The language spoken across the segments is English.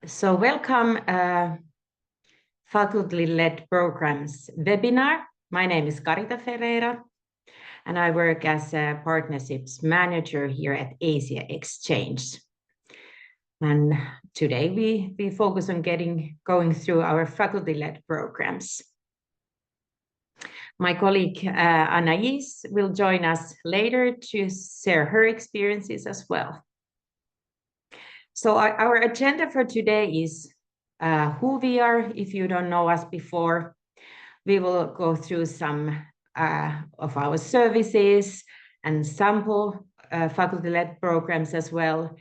So welcome faculty-led programs webinar. My name is Carita Ferreira, and I work as a partnerships manager here at Asia Exchange. And today we focus on going through our faculty-led programs. My colleague Anais will join us later to share her experiences as well. So our agenda for today is who we are. If you don't know us before, we will go through some of our services and sample faculty-led programs as well.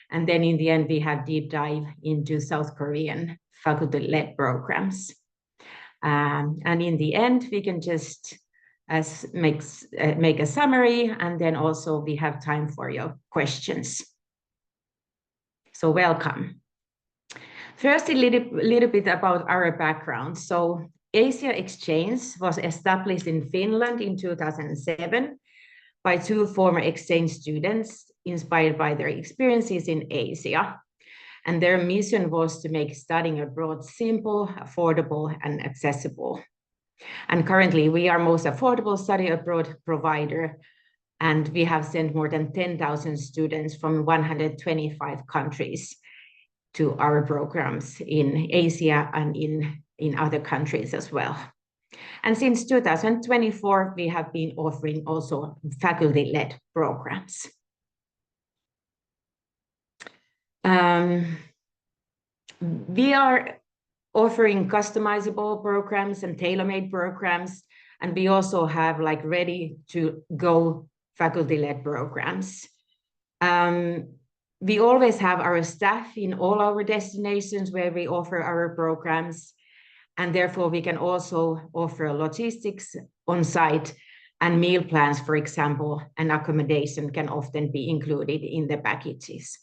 And then in the end, we have deep dive into South Korean faculty-led programs. And in the end, we can just make a summary, and then also we have time for your questions. So welcome. First, a little bit about our background. So Asia Exchange was established in Finland in 2007 by two former exchange students inspired by their experiences in Asia. And their mission was to make studying abroad simple, affordable, and accessible. And currently, we are most affordable study abroad provider, and we have sent more than 10,000 students from 125 countries to our programs in Asia and in other countries as well. And since 2024, we have been offering also faculty-led programs. We are offering customizable programs and tailor-made programs, and we also have like ready-to-go faculty-led programs. We always have our staff in all our destinations where we offer our programs, and therefore we can also offer logistics on site, and meal plans, for example, and accommodation can often be included in the packages.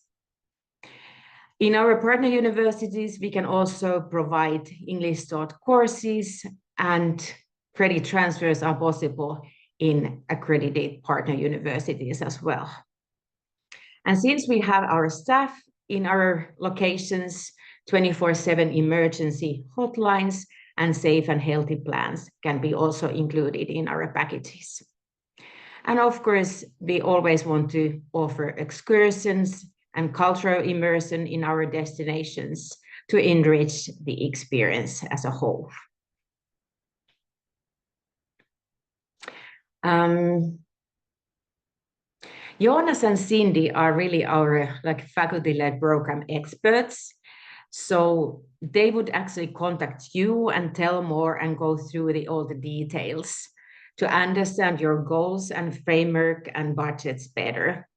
In our partner universities, we can also provide English taught courses, and credit transfers are possible in accredited partner universities as well. And since we have our staff in our locations, 24/7 emergency hotlines and safe and healthy plans can be also included in our packages. And of course, we always want to offer excursions and cultural immersion in our destinations to enrich the experience as a whole. Jonas and Cindy are really our faculty-led program experts. So they would actually contact you and tell more and go through all the details to understand your goals and framework and budgets better.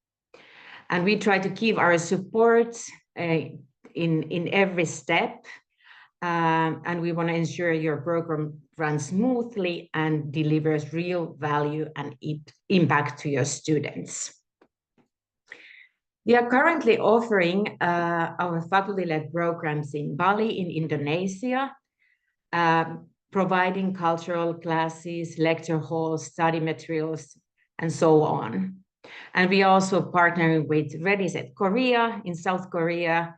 And we try to give our support in every step. And we want to ensure your program runs smoothly and delivers real value and impact to your students. We are currently offering our faculty-led programs in Bali, in Indonesia, providing cultural classes, lecture halls, study materials, and so on. And we also partnering with ReadySet Korea in South Korea,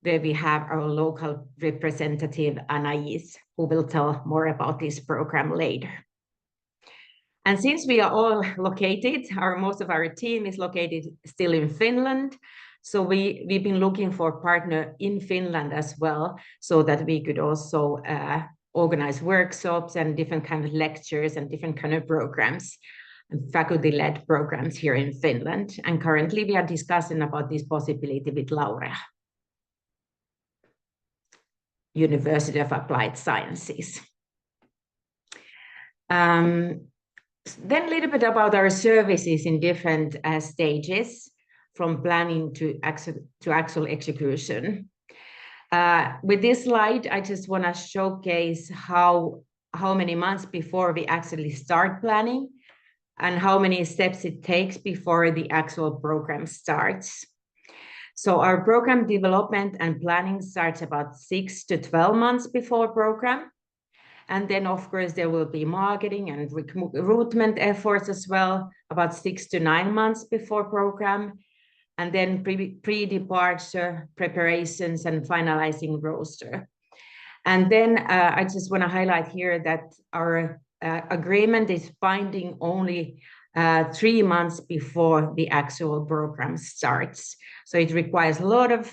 where we have our local representative, Anais, who will tell more about this program later. And since we are all located, most of our team is located still in Finland, so we've been looking for a partner in Finland as well, so that we could also organize workshops and different kind of lectures and different kind of programs, faculty-led programs here in Finland. And currently we are discussing about this possibility with Laurea, University of Applied Sciences. Then a little bit about our services in different stages, from planning to actual execution. With this slide, I just want to showcase how many months before we actually start planning and how many steps it takes before the actual program starts. So our program development and planning starts about 6 to 12 months before program. And then, of course, there will be marketing and recruitment efforts as well, about 6 to 9 months before program. and then pre-departure preparations and finalizing roster. And then I just want to highlight here that our agreement is binding only 3 months before the actual program starts. So it requires a lot of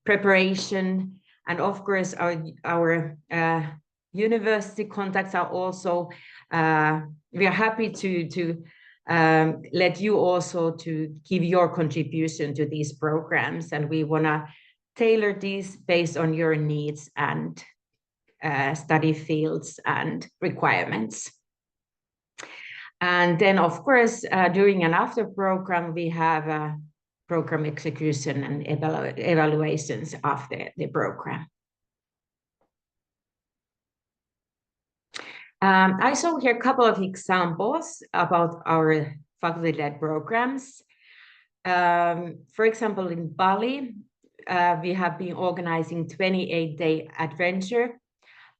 preparation. And of course, our university contacts are also, we are happy to let you also to give your contribution to these programs. And we want to tailor these based on your needs and study fields and requirements. And then, of course, during and after program, we have program execution and evaluations after the program. I show here a couple of examples about our faculty-led programs. For example, in Bali, we have been organizing 28-day adventure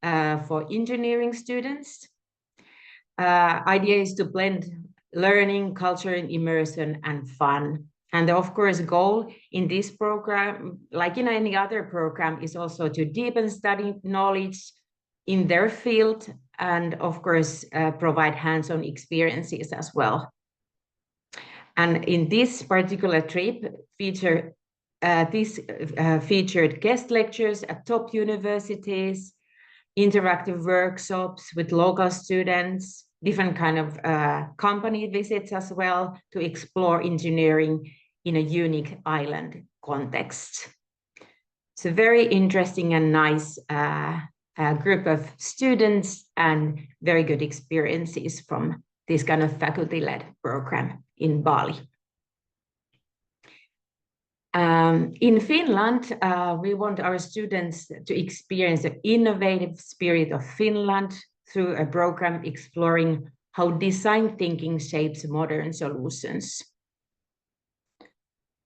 for engineering students. Idea is to blend learning, culture, and immersion and fun. And of course, goal in this program, like in any other program, is also to deepen study knowledge in their field and of course, provide hands-on experiences as well. And in this particular trip, featured guest lectures at top universities, interactive workshops with local students, different kind of company visits as well to explore engineering in a unique island context. It's a very interesting and nice group of students and very good experiences from this kind of faculty-led program in Bali. In Finland, we want our students to experience the innovative spirit of Finland through a program exploring how design thinking shapes modern solutions.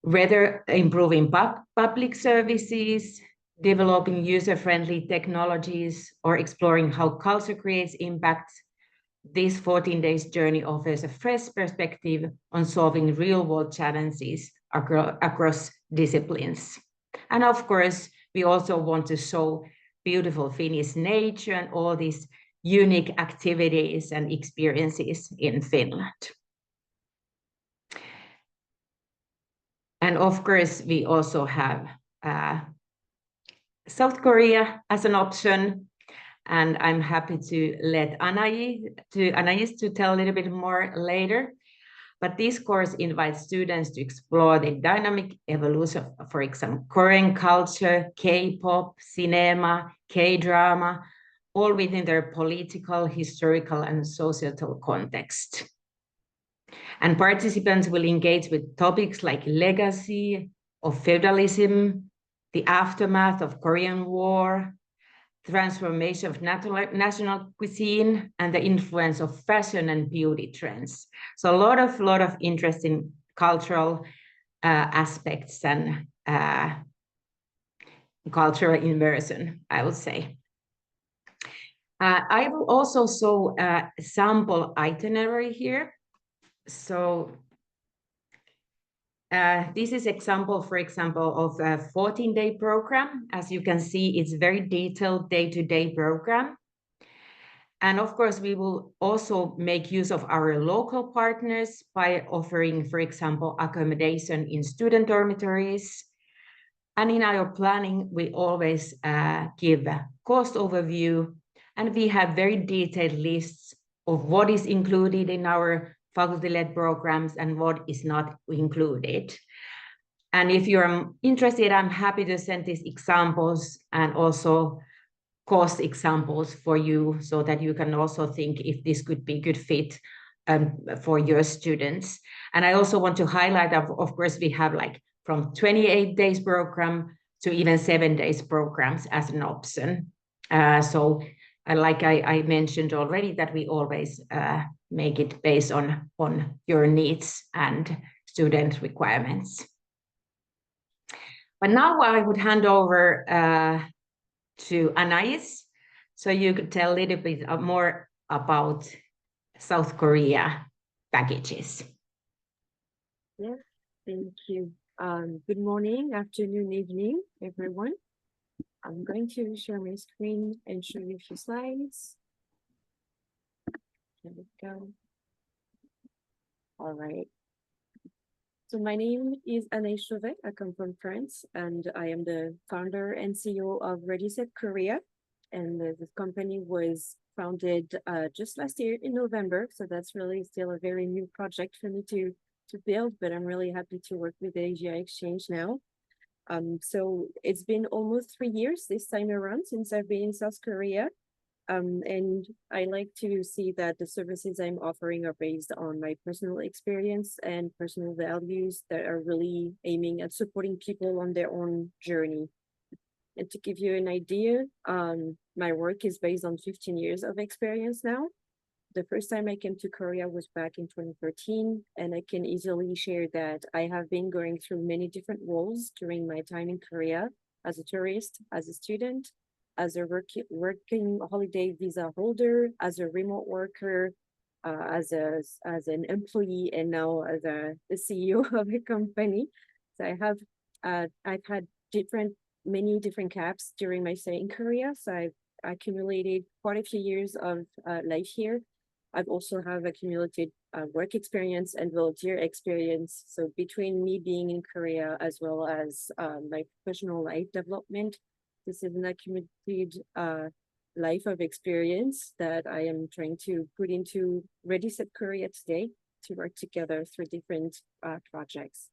Whether improving public services, developing user-friendly technologies, or exploring how culture creates impact, this 14 days journey offers a fresh perspective on solving real-world challenges across disciplines. And of course, we also want to show beautiful Finnish nature and all these unique activities and experiences in Finland. And of course, we also have South Korea as an option. And I'm happy to let Anais to tell a little bit more later. But this course invites students to explore the dynamic evolution of, for example, Korean culture, K-pop, cinema, K-drama, all within their political, historical, and societal context. And participants will engage with topics like legacy of feudalism, the aftermath of Korean War, transformation of national cuisine, and the influence of fashion and beauty trends. So a lot of interesting cultural aspects and cultural immersion, I would say. I will also show a sample itinerary here. So this is example, for example, of a 14-day program. As you can see, it's very detailed day-to-day program. And of course, we will also make use of our local partners by offering, for example, accommodation in student dormitories. And in our planning, we always give a cost overview, and we have very detailed lists of what is included in our faculty-led programs and what is not included. And if you're interested, I'm happy to send these examples and also cost examples for you so that you can also think if this could be a good fit for your students. And I also want to highlight that, of course, we have like from 28 days program to even 7 days programs as an option. So like I mentioned already, that we always make it based on your needs and student requirements. But now I would hand over to Anais, so you could tell a little bit more about South Korea packages. Yes, thank you. Good morning, afternoon, evening, everyone. I'm going to share my screen and show you a few slides. Here we go. All right. So my name is Anaïs Chauvet. I come from France, and I am the founder and CEO of Ready Set Korea. And this company was founded just last year in November. So that's really still a very new project for me to build, but I'm really happy to work with the Asia Exchange now. So it's been almost 3 years this time around since I've been in South Korea. And I like to see that the services I'm offering are based on my personal experience and personal values that are really aiming at supporting people on their own journey. And to give you an idea, my work is based on 15 years of experience now. The first time I came to Korea was back in 2013, and I can easily share that I have been going through many different roles during my time in Korea as a tourist, as a student, as a working holiday visa holder, as a remote worker, as an employee, and now as the CEO of a company. So I've had many different caps during my stay in Korea. So I've accumulated quite a few years of life here. I've also have accumulated work experience and volunteer experience. So between me being in Korea as well as my professional life development, this is an accumulated life of experience that I am trying to put into Ready Set Korea today to work together through different projects.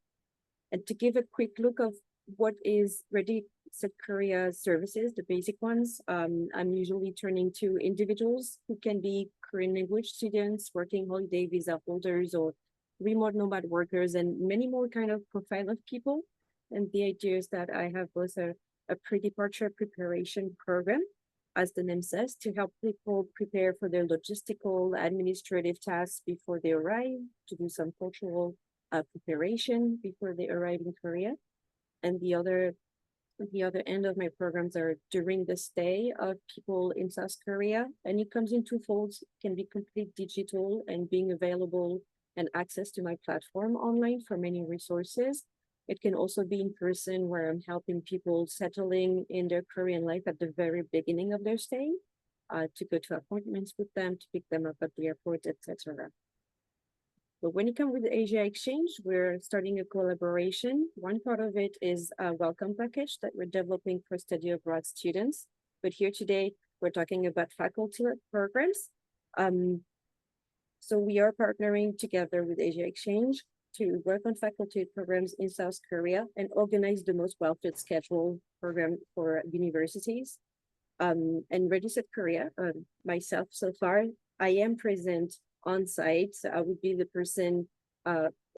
And to give a quick look of what is Ready Set Korea services, the basic ones, I'm usually turning to individuals who can be Korean language students, working holiday visa holders, or remote nomad workers, and many more kind of profile of people. And the idea is that I have both a pre-departure preparation program, as the name says, to help people prepare for their logistical, administrative tasks before they arrive, to do some cultural preparation before they arrive in Korea. And the other end of my programs are during the stay of people in South Korea. And it comes in two folds, can be complete digital and being available and access to my platform online for many resources. It can also be in person where I'm helping people settling in their Korean life at the very beginning of their stay, to go to appointments with them, to pick them up at the airport, etc. But when it comes with the Asia Exchange, we're starting a collaboration. One part of it is a welcome package that we're developing for study abroad students. But here today, we're talking about faculty programs. Um, so we are partnering together with Asia Exchange to work on faculty programs in South Korea and organize the most well-fit schedule program for universities. And Ready Set Korea, myself so far, I am present on site. So I would be the person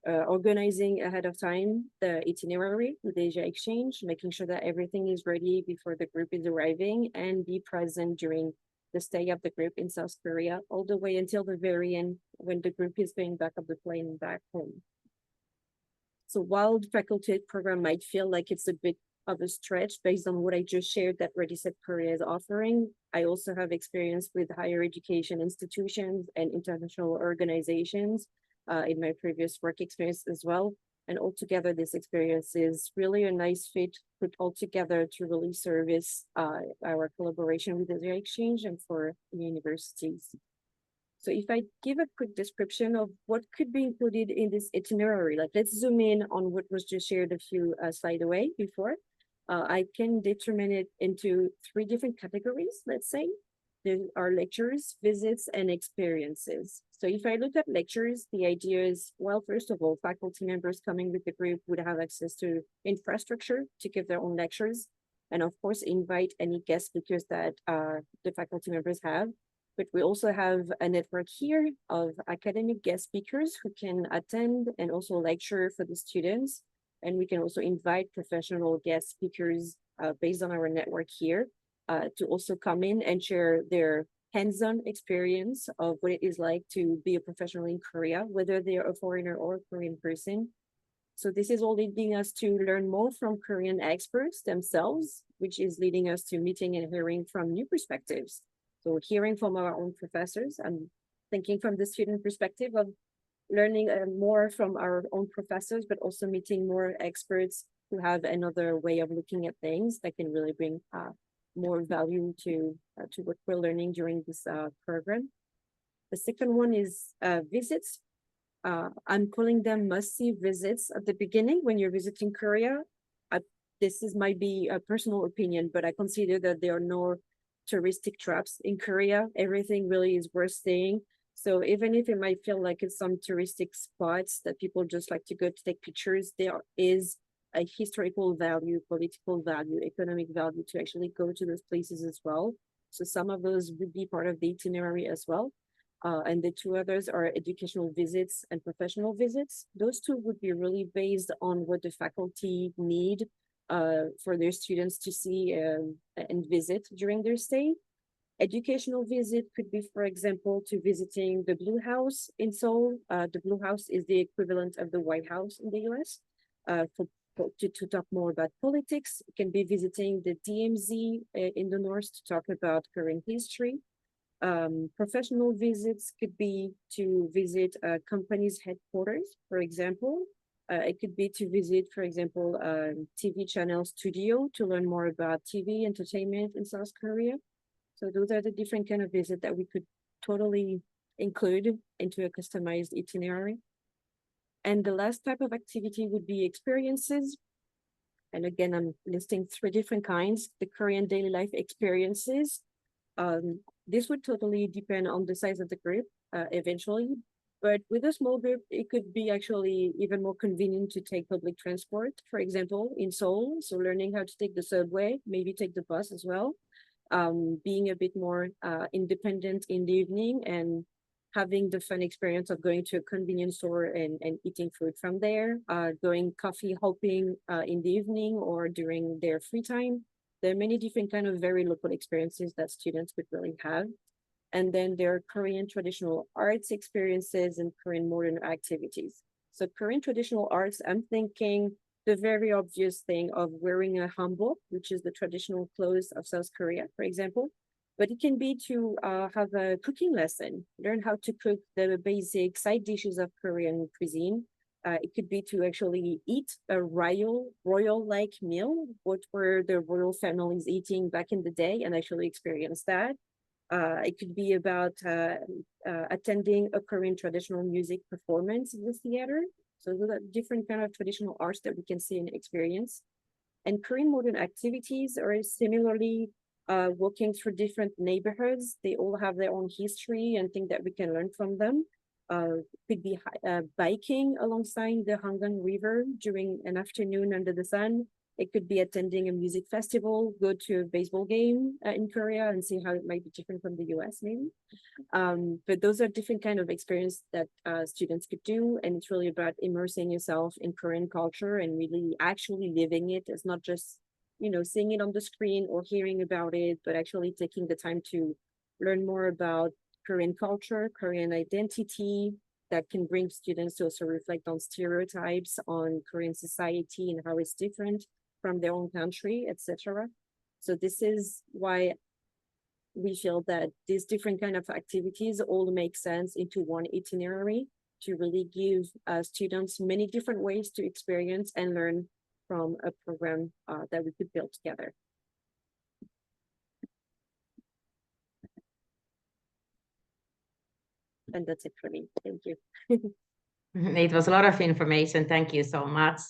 organizing ahead of time the itinerary with Asia Exchange, making sure that everything is ready before the group is arriving, and be present during the stay of the group in South Korea, all the way until the very end when the group is going back up the plane back home. So while the faculty program might feel like it's a bit of a stretch based on what I just shared that Ready Set Korea is offering, I also have experience with higher education institutions and international organizations in my previous work experience as well. And altogether, this experience is really a nice fit put all together to really service our collaboration with the exchange and for universities. So if I give a quick description of what could be included in this itinerary, like let's zoom in on what was just shared a few slides away before. I can determine it into three different categories, let's say. There are lectures, visits, and experiences. So if I look at lectures, the idea is, well, first of all, faculty members coming with the group would have access to infrastructure to give their own lectures. And of course, invite any guest speakers that the faculty members have. But we also have a network here of academic guest speakers who can attend and also lecture for the students. And we can also invite professional guest speakers based on our network here to also come in and share their hands-on experience of what it is like to be a professional in Korea, whether they're a foreigner or a Korean person. So this is all leading us to learn more from Korean experts themselves, which is leading us to meeting and hearing from new perspectives. So hearing from our own professors, I'm thinking from the student perspective of learning more from our own professors, but also meeting more experts who have another way of looking at things that can really bring more value to what we're learning during this program. The second one is visits. I'm calling them must-see visits at the beginning when you're visiting Korea. Might be a personal opinion, but I consider that there are no touristic traps in Korea. Everything really is worth seeing. So even if it might feel like it's some touristic spots that people just like to go to take pictures, there is a historical value, political value, economic value to actually go to those places as well. So some of those would be part of the itinerary as well. And the two others are educational visits and professional visits. Those two would be really based on what the faculty need for their students to see and visit during their stay. Educational visit could be, for example, to visiting the Blue House in Seoul. The Blue House is the equivalent of the White House in the US. To talk more about politics, it can be visiting the DMZ in the north to talk about Korean history. Professional visits could be to visit a company's headquarters, for example. It could be to visit, for example, a TV channel studio to learn more about TV entertainment in South Korea. So those are the different kind of visit that we could totally include into a customized itinerary. And the last type of activity would be experiences. And again, I'm listing 3 different kinds: the Korean daily life experiences. This would totally depend on the size of the group eventually. But with a small group, it could be actually even more convenient to take public transport, for example, in Seoul. So learning how to take the subway, maybe take the bus as well. Being a bit more independent in the evening and having the fun experience of going to a convenience store and eating food from there, going coffee hopping in the evening or during their free time. There are many different kind of very local experiences that students would really have. And then there are Korean traditional arts experiences and Korean modern activities. So Korean traditional arts, I'm thinking the very obvious thing of wearing a hanbok, which is the traditional clothes of South Korea, for example. But it can be to have a cooking lesson, learn how to cook the basic side dishes of Korean cuisine. It could be to actually eat a royal-like meal, what were the royal families eating back in the day, and actually experience that. It could be about attending a Korean traditional music performance in the theater. So those are different kind of traditional arts that we can see and experience. And Korean modern activities are similarly walking through different neighborhoods. They all have their own history and things that we can learn from them. Could be biking alongside the Hangang River during an afternoon under the sun. It could be attending a music festival, go to a baseball game in Korea and see how it might be different from the US maybe. But those are different kind of experience that students could do. And it's really about immersing yourself in Korean culture and really actually living it. It's not just, seeing it on the screen or hearing about it, but actually taking the time to learn more about Korean culture, Korean identity, that can bring students to also reflect on stereotypes on Korean society and how it's different from their own country, etc. So this is why we feel that these different kind of activities all make sense into one itinerary to really give students many different ways to experience and learn from a program that we could build together. And that's it for me. Thank you. It was a lot of information. Thank you so much.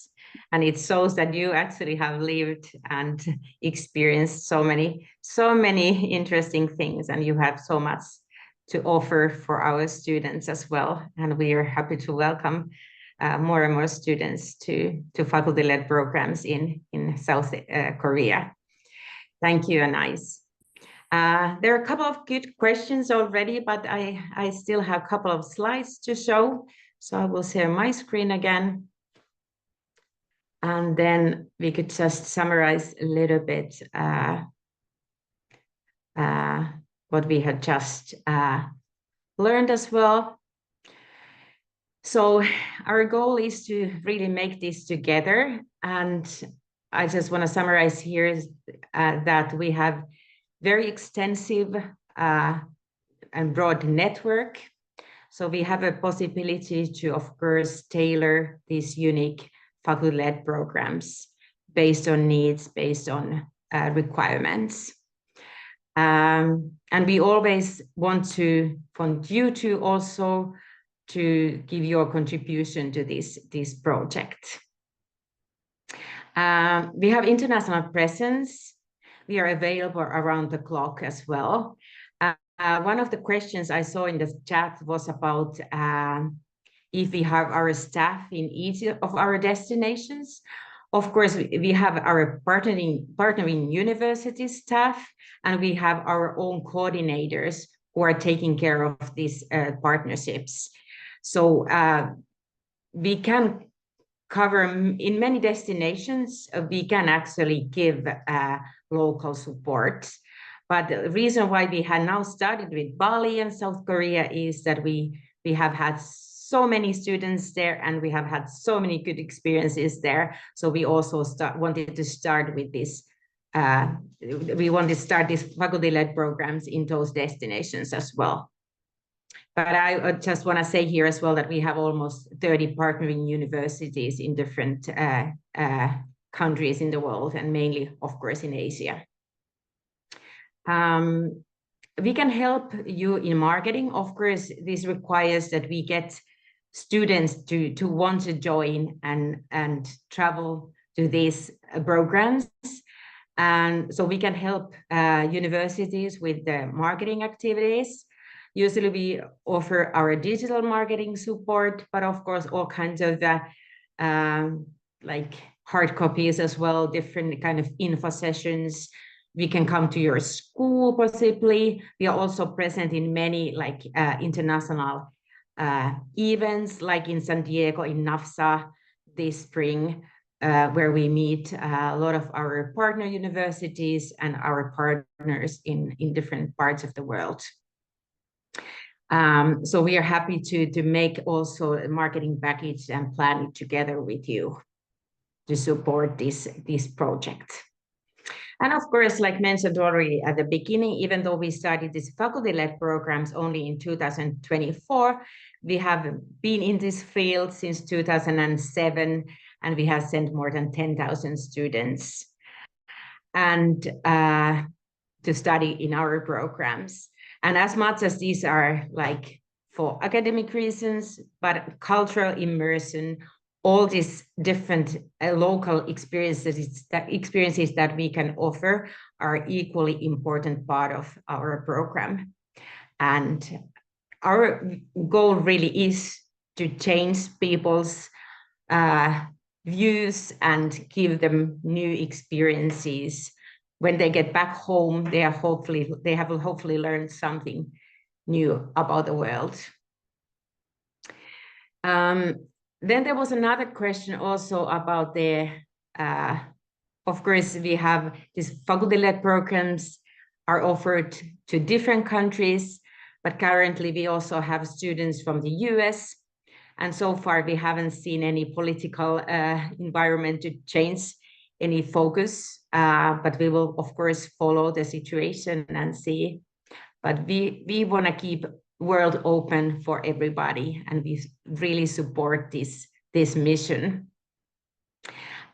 And it shows that you actually have lived and experienced so many interesting things, and you have so much to offer for our students as well. And we are happy to welcome more and more students to faculty-led programs in South Korea. Thank you, Anais. There are a couple of good questions already, but I still have a couple of slides to show. So I will share my screen again. And then we could just summarize a little bit what we had just learned as well. So our goal is to really make this together. And I just want to summarize here that we have very extensive and broad network. So we have a possibility to, of course, tailor these unique faculty-led programs based on needs, based on requirements. And we always want you to also to give your contribution to this project. We have international presence. We are available around the clock as well. One of the questions I saw in the chat was about if we have our staff in each of our destinations. Of course, we have our partnering university staff, and we have our own coordinators who are taking care of these partnerships. So we can cover in many destinations, we can actually give local support. But the reason why we have now started with Bali and South Korea is that we have had so many students there, and we have had so many good experiences there. So we also wanted to start with this. We want to start these faculty-led programs in those destinations as well. But I just want to say here as well that we have almost 30 partnering universities in different countries in the world, and mainly, of course, in Asia. We can help you in marketing. Of course, this requires that we get students to want to join and travel to these programs. And so we can help universities with the marketing activities. Usually we offer our digital marketing support, but of course, all kinds of like hard copies as well, different kind of info sessions. We can come to your school possibly. We are also present in many like international events, like in San Diego, in NAFSA this spring, where we meet a lot of our partner universities and our partners in different parts of the world. So we are happy to make also a marketing package and plan it together with you to support this project. And of course, like mentioned already at the beginning, even though we started these faculty-led programs only in 2024, we have been in this field since 2007, and we have sent more than 10,000 students and to study in our programs. And as much as these are like for academic reasons, but cultural immersion, all these different local experiences that we can offer are equally important part of our program. And our goal really is to change people's views and give them new experiences. When they get back home, they have hopefully learned something new about the world. Then there was another question also about the, of course, we have these faculty-led programs are offered to different countries, but currently we also have students from the US. And so far we haven't seen any political environment to change any focus, but we will of course follow the situation and see. But we want to keep world open for everybody, and we really support this mission.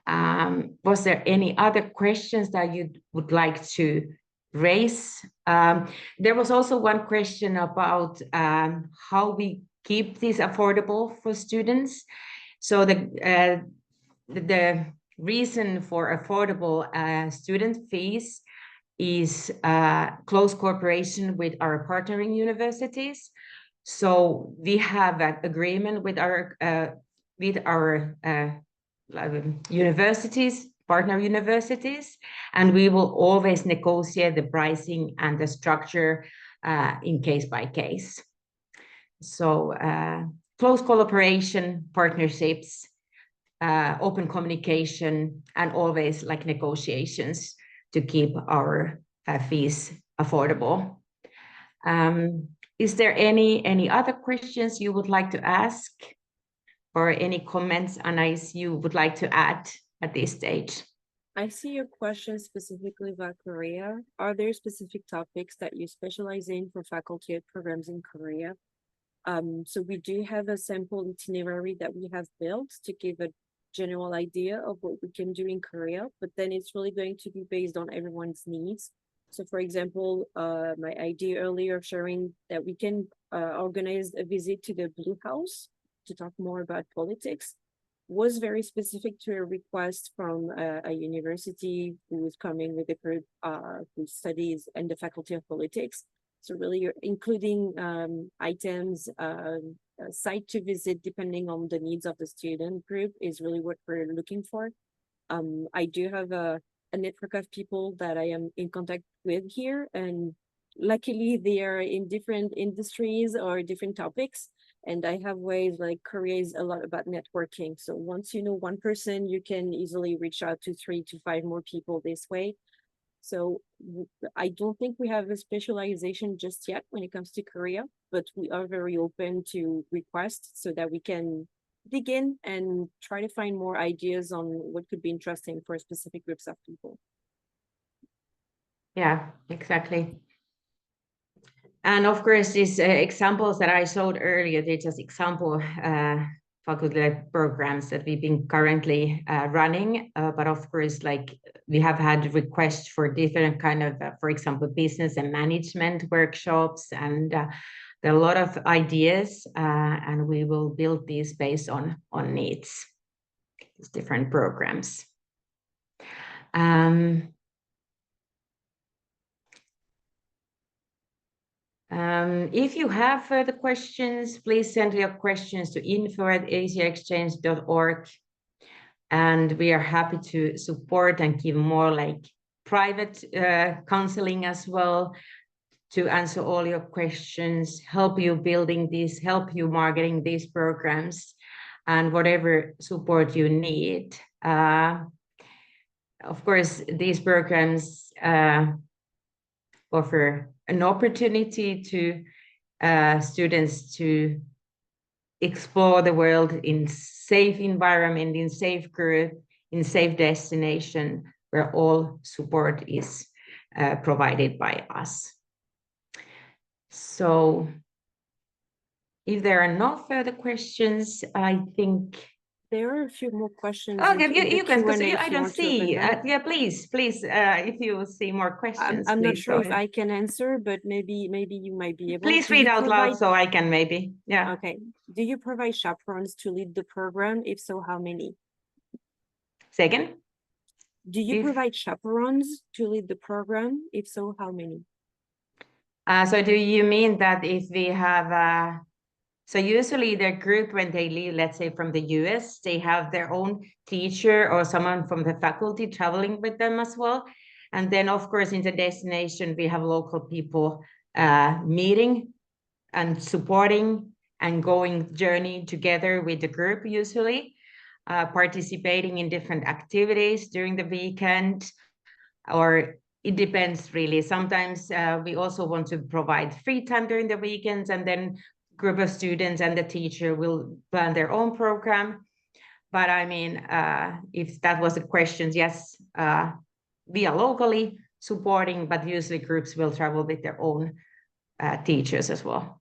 Was there any other questions that you would like to raise? There was also one question about how we keep this affordable for students. So the reason for affordable student fees is close cooperation with our partnering universities. So we have an agreement with our universities, partner universities, and we will always negotiate the pricing and the structure in case by case. So close collaboration, partnerships, open communication, and always like negotiations to keep our fees affordable. Is there any other questions you would like to ask, or any comments, Anais, you would like to add at this stage? I see your question specifically about Korea. Are there specific topics that you specialize in for faculty programs in Korea? So we do have a sample itinerary that we have built to give a general idea of what we can do in Korea, but then it's really going to be based on everyone's needs. So for example, my idea earlier of sharing that we can organize a visit to the Blue House to talk more about politics was very specific to a request from a university who is coming with a group who studies in the Faculty of Politics. So really you're including items, a site to visit depending on the needs of the student group is really what we're looking for. I do have a network of people that I am in contact with here, and luckily they are in different industries or different topics. And I have ways like Korea is a lot about networking. So once you know one person, you can easily reach out to 3 to 5 more people this way. So I don't think we have a specialization just yet when it comes to Korea, but we are very open to requests so that we can dig in and try to find more ideas on what could be interesting for specific groups of people. Yeah, exactly. And of course, these examples that I showed earlier, they're just example faculty programs that we've been currently running. But of course, like we have had requests for different kind of, for example, business and management workshops, and there are a lot of ideas, and we will build these based on needs, these different programs. If you have further questions, please send your questions to info@asiaexchange.org. And we are happy to support and give more like private counseling as well to answer all your questions, help you building these, help you marketing these programs, and whatever support you need. Of course, these programs offer an opportunity to students to explore the world in safe environment, in safe group, in safe destination, where all support is provided by us. So if there are no further questions, I think there are a few more questions. Okay, you can. I don't see. Yeah, please. If you see more questions, I'm not please sure if ahead. I can answer, but maybe you might be able. Please read out loud so I can maybe. Yeah. Okay. Do you provide chaperones to lead the program? If so, how many? Second. Do you provide chaperones to lead the program? If so, how many? So do you mean that if we have so usually the group, when they leave, let's say from the US, they have their own teacher or someone from the faculty traveling with them as well. And then, of course, in the destination, we have local people meeting and supporting and going journey together with the group, usually participating in different activities during the weekend, or it depends really. Sometimes we also want to provide free time during the weekends, and then group of students and the teacher will plan their own program. But I mean, if that was a question, yes, we are locally supporting, but usually groups will travel with their own teachers as well.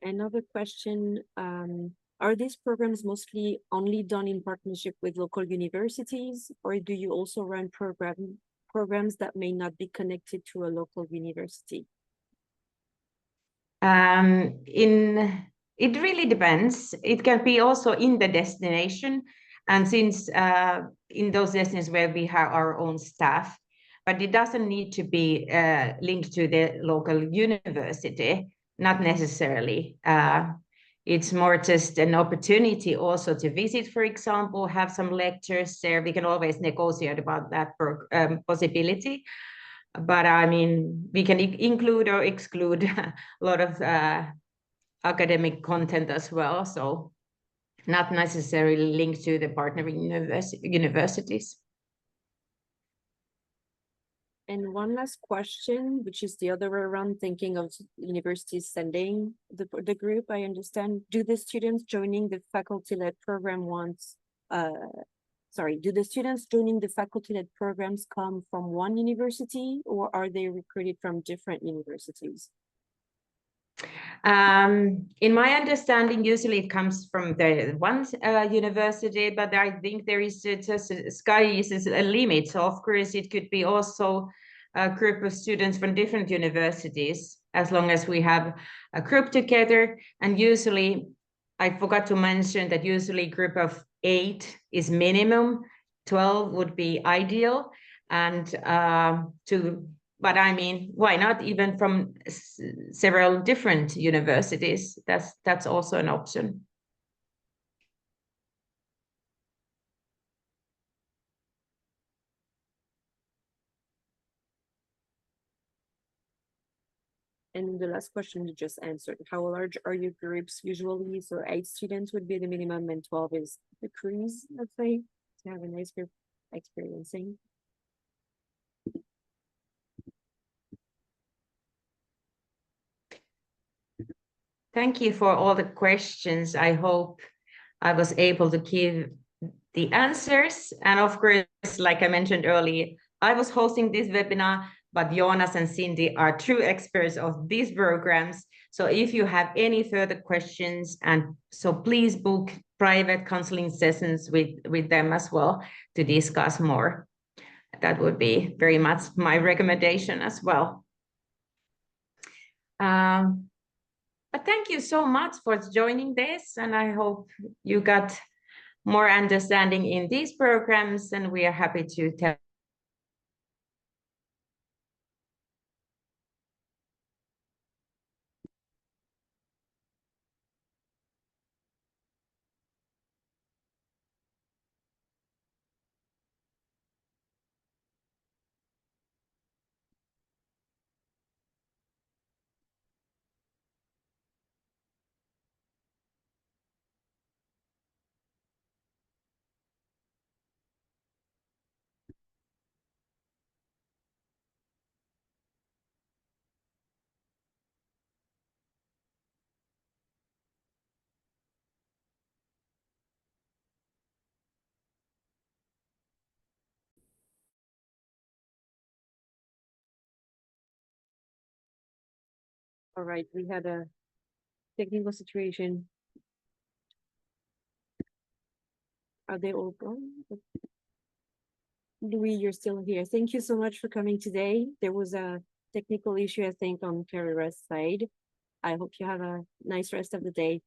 Another question, are these programs mostly only done in partnership with local universities, or do you also run programs that may not be connected to a local university? It really depends. It can be also in the destination, and since in those destinations where we have our own staff, but it doesn't need to be linked to the local university, not necessarily. It's more just an opportunity also to visit, for example, have some lectures there. We can always negotiate about that possibility. But I mean, we can include or exclude a lot of academic content as well. So not necessarily linked to the partnering universities. And one last question, which is the other way around, thinking of universities sending the group, I understand, do the students joining the faculty-led program want sorry, do the students joining the faculty-led programs come from one university or are they recruited from different universities? In my understanding, usually it comes from the one university, but I think there is just sky is a limit. So of course, it could be also a group of students from different universities, as long as we have a group together. And usually, I forgot to mention that usually group of 8 is minimum, 12 would be ideal, and but I mean, why not even from several different universities? That's also an option. And the last question you just answered, how large are your groups usually? So 8 students would be the minimum and 12 is the cruise, let's say, to have a nice group experiencing. Thank you for all the questions. I hope I was able to give the answers. And of course, like I mentioned earlier, I was hosting this webinar, but Jonas and Cindy are true experts of these programs. So if you have any further questions, and so please book private counseling sessions with them as well to discuss more. That would be very much my recommendation as well. But thank you so much for joining this, and I hope you got more understanding in these programs, and we are happy to tell. All right, we had a technical situation. Are they all gone? Louis, you're still here. Thank you so much for coming today. There was a technical issue, I think, on Carrera's side. I hope you have a nice rest of the day.